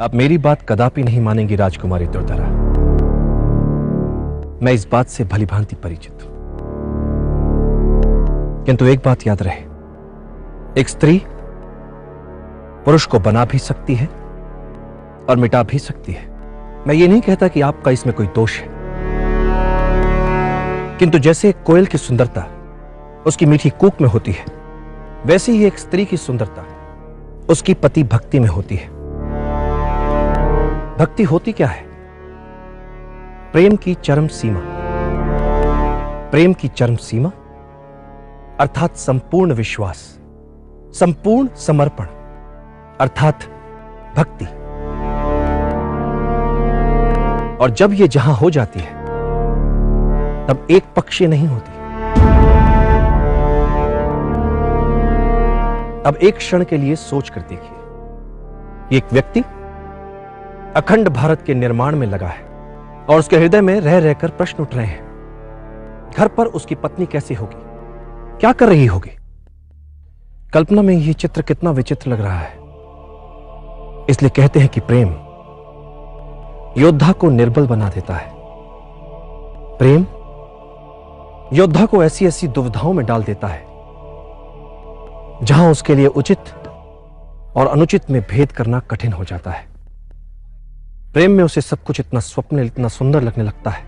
आप मेरी बात कदापि नहीं मानेंगी राजकुमारी दुर्धरा। मैं इस बात से भलीभांति परिचित हूं, किंतु एक बात याद रहे, एक स्त्री पुरुष को बना भी सकती है और मिटा भी सकती है। मैं ये नहीं कहता कि आपका इसमें कोई दोष है, किंतु जैसे एक कोयल की सुंदरता उसकी मीठी कूक में होती है, वैसे ही एक स्त्री की सुंदरता उसकी पति भक्ति में होती है। भक्ति होती क्या है? प्रेम की चरम सीमा। प्रेम की चरम सीमा अर्थात संपूर्ण विश्वास, संपूर्ण समर्पण अर्थात भक्ति। और जब ये जहां हो जाती है तब एक पक्षीय नहीं होती। अब एक क्षण के लिए सोच कर देखिए, एक व्यक्ति अखंड भारत के निर्माण में लगा है और उसके हृदय में रह रहकर प्रश्न उठ रहे हैं। घर पर उसकी पत्नी कैसी होगी, क्या कर रही होगी? कल्पना में यह चित्र कितना विचित्र लग रहा है। इसलिए कहते हैं कि प्रेम योद्धा को निर्बल बना देता है। प्रेम योद्धा को ऐसी ऐसी दुविधाओं में डाल देता है जहां उसके लिए उचित और अनुचित में भेद करना कठिन हो जाता है। प्रेम में उसे सब कुछ इतना स्वप्निल, इतना सुंदर लगने लगता है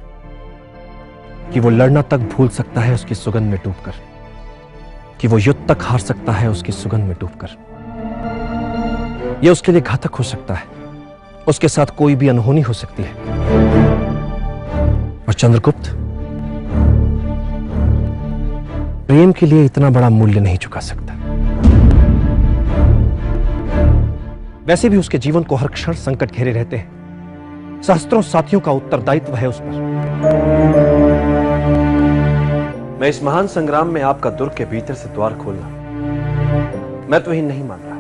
कि वो लड़ना तक भूल सकता है उसकी सुगंध में डूबकर, कि वो युद्ध तक हार सकता है उसकी सुगंध में डूबकर। यह उसके लिए घातक हो सकता है, उसके साथ कोई भी अनहोनी हो सकती है। और चंद्रगुप्त प्रेम के लिए इतना बड़ा मूल्य नहीं चुका सकता। वैसे भी उसके जीवन को हर क्षण संकट घेरे रहते हैं। सहस्त्रों साथियों का उत्तरदायित्व है उस पर। मैं इस महान संग्राम में आपका दुर्ग के भीतर से द्वार खोलना महत्वहीन नहीं मान रहा।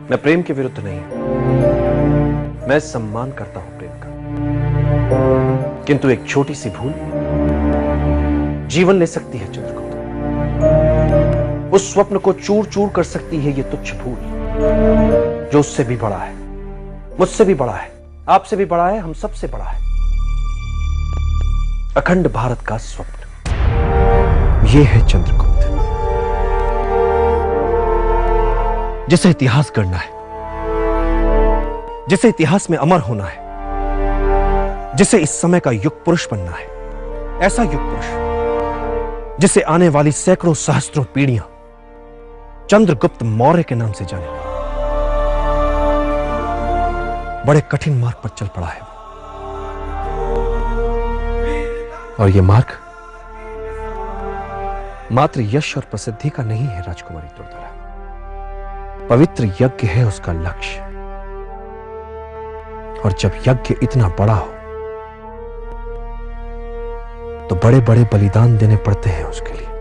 मैं प्रेम के विरुद्ध नहीं हूं, मैं सम्मान करता हूं प्रेम का, किंतु एक छोटी सी भूल जीवन ले सकती है चंद्रगुप्त। उस स्वप्न को चूर चूर कर सकती है ये तुच्छ भूल, जो उससे भी बड़ा है, मुझसे भी बड़ा है, आपसे भी बड़ा है, हम सबसे बड़ा है। अखंड भारत का स्वप्न, ये है चंद्रगुप्त, जिसे इतिहास गढ़ना है, जिसे इतिहास में अमर होना है, जिसे इस समय का युग पुरुष बनना है। ऐसा युग पुरुष जिसे आने वाली सैकड़ों सहस्त्रों पीढ़ियां चंद्रगुप्त मौर्य के नाम से जाने। बड़े कठिन मार्ग पर चल पड़ा है वो, और यह मार्ग मात्र यश और प्रसिद्धि का नहीं है राजकुमारी दुर्धरा। पवित्र यज्ञ है उसका लक्ष्य, और जब यज्ञ इतना बड़ा हो तो बड़े बड़े बलिदान देने पड़ते हैं उसके लिए।